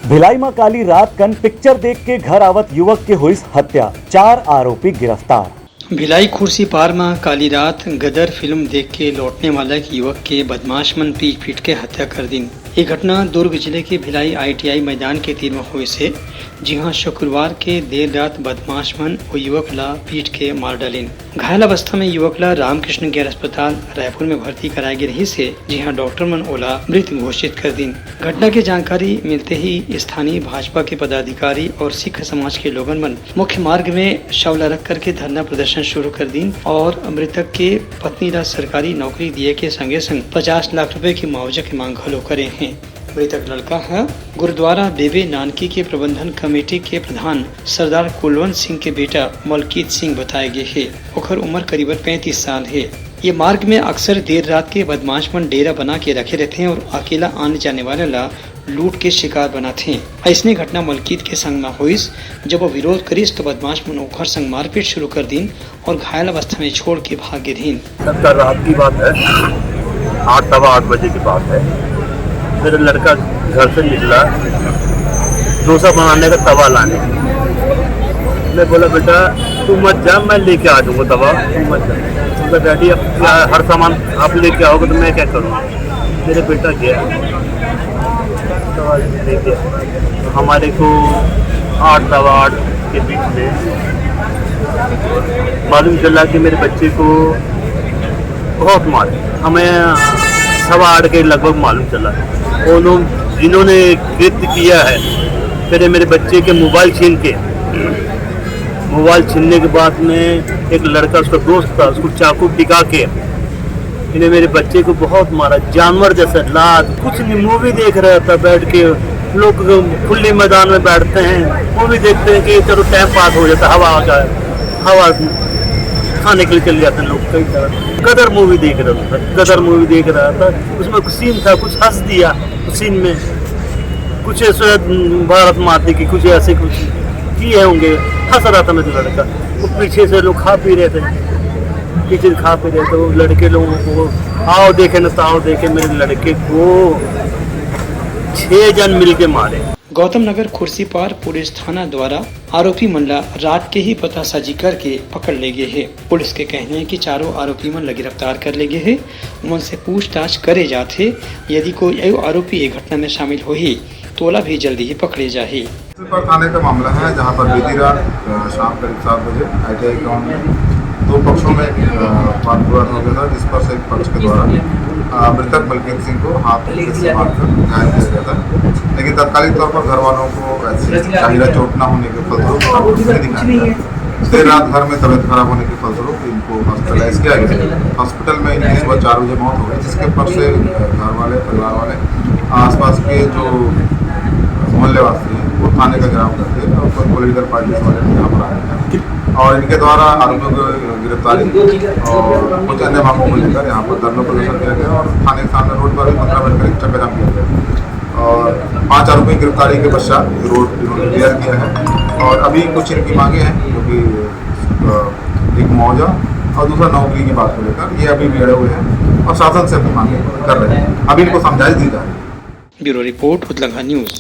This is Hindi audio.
भिलाई में काली रात कन पिक्चर देख के घर आवत युवक के हुई हत्या, 4 आरोपी गिरफ्तार। भिलाई खुर्सी पार में काली रात गदर फिल्म देख के लौटने वाला एक युवक के बदमाश मन पीट के हत्या कर दी। ये घटना दुर्ग जिले के भिलाई ITI मैदान के तीर में हुई से, जहां शुक्रवार के देर रात बदमाश मन वो युवक ला पीट के मार डालिन। घायल अवस्था में युवक ला रामकृष्ण केयर अस्पताल रायपुर में भर्ती कराई गई रही से, जहां डॉक्टर मन ओला मृत घोषित कर दी। घटना की जानकारी मिलते ही स्थानीय भाजपा के पदाधिकारी और सिख समाज के लोगन मन मुख्य मार्ग में शव ला रख करके धरना प्रदर्शन शुरू कर दी और मृतक के पत्नी ला सरकारी नौकरी दिए के संगे संग 50 लाख रुपए की मुआवजा की मांग घलो करे हैं। मृतक लड़का है गुरुद्वारा बेबे नानकी के प्रबंधन कमेटी के प्रधान सरदार कुलवंत सिंह के बेटा मलकीत सिंह बताए गए है। उखर उम्र करीबन 35 साल है। ये मार्ग में अक्सर देर रात के बदमाश मन डेरा बना के रखे रहते हैं और अकेला आने जाने वाले ला लूट के शिकार बनाते हैं। ऐसने घटना मलकीत के संग में हुई जब वो विरोध करीस तो बदमाश मन ओखर संग मारपीट शुरू कर दी और घायल अवस्था में छोड़ के भाग गए। रात की बात है, 8-8 बजे की बात है। मेरा लड़का घर से निकला डोसा बनाने का तवा लाने। मैं बोला बेटा तू मत जा, मैं लेके आ जाऊँगा तवा, तू मत जा। तो डैडी अब हर सामान आप लेके आओगे तो मैं क्या करूँगा। मेरे बेटा गया तवा लेके, तो हमारे को 8-8 के बीच में मालूम चला कि मेरे बच्चे को बहुत मार, हमें 8:15 के लगभग मालूम चला। वो लोग जिन्होंने कृत्य किया है, फिर मेरे बच्चे के मोबाइल छीनने के बाद में एक लड़का उसका दोस्त था, उसको चाकू टिका के इन्हें मेरे बच्चे को बहुत मारा, जानवर जैसा लात। कुछ नहीं, मूवी देख रहा था बैठ के। लोग खुले मैदान में बैठते हैं, मूवी देखते हैं कि चलो टाइम पास हो जाता, हवा हो जाए, हवा खाने के लिए चले जाते हैं लोग। कई तरह गदर मूवी देख रहा था, उसमें कुछ सीन था, कुछ हंस दिया उस सीन में, कुछ ऐसे भारत माता की कुछ ऐसे कुछ किए होंगे, हंस रहा था मेरा लड़का। वो पीछे से लोग खा पी रहे थे, तो वो लड़के लोगों को आओ देखे न ताओ देखे, मेरे लड़के को 6 जन मिल के मारे। गौतम नगर खुर्सी पार पुलिस थाना द्वारा आरोपी मन ला रात के ही पतासाजी करके पकड़ ले गए है। पुलिस के कहने हैं कि चारों आरोपी मन ला गिरफ्तार कर ले गए है। उनसे पूछताछ करे जाते, यदि कोई आरोपी ये घटना में शामिल हो ही तोला भी जल्दी ही पकड़े जाए। थाने का मामला है, जहां पर बीती रात शाम करीब 7 बजे ITI ग्राउंड में 2 पक्षों में वाद विवाद हो गया था, जिस पर से एक पक्ष के द्वारा मृतक मलकीत सिंह को हाथ से मारकर घायल किया गया था। लेकिन तत्कालिक तौर पर घर वालों को ऐसी जाहिरा चोट न होने के फलस्वरूप दिखाया गया। देर रात घर में तबीयत खराब होने के फलस्वरूप इनको हॉस्पिटलाइज किया गया। हॉस्पिटल में इनकी सुबह 4 बजे मौत हो गई, जिसके पर से घर वाले, परिवार वाले, आसपास के जो मोहल्लेवासी हैं वो थाने का घेराव करते हैं और पॉलिटिकल पार्टी वाले यहाँ पर आए हैं और इनके द्वारा आरोपियों को गिरफ्तारी और कुछ अन्य मामलों को लेकर यहाँ पर धरना प्रदर्शन किया गया और थाने के सामने रोड पर भी 15 मिनट करीब चक्काजाम किया गया और 5 आरोपी की गिरफ्तारी के पश्चात रोड इन्होंने क्लियर किया है। और अभी कुछ इनकी मांगे हैं, जो कि एक मुआवजा और दूसरा नौकरी की बात को लेकर ये अभी भी अड़े हुए हैं और शासन से अपनी मांगे कर रहे हैं। अभी इनको समझाइश दी जा रही है। Bureau report Udalanga news.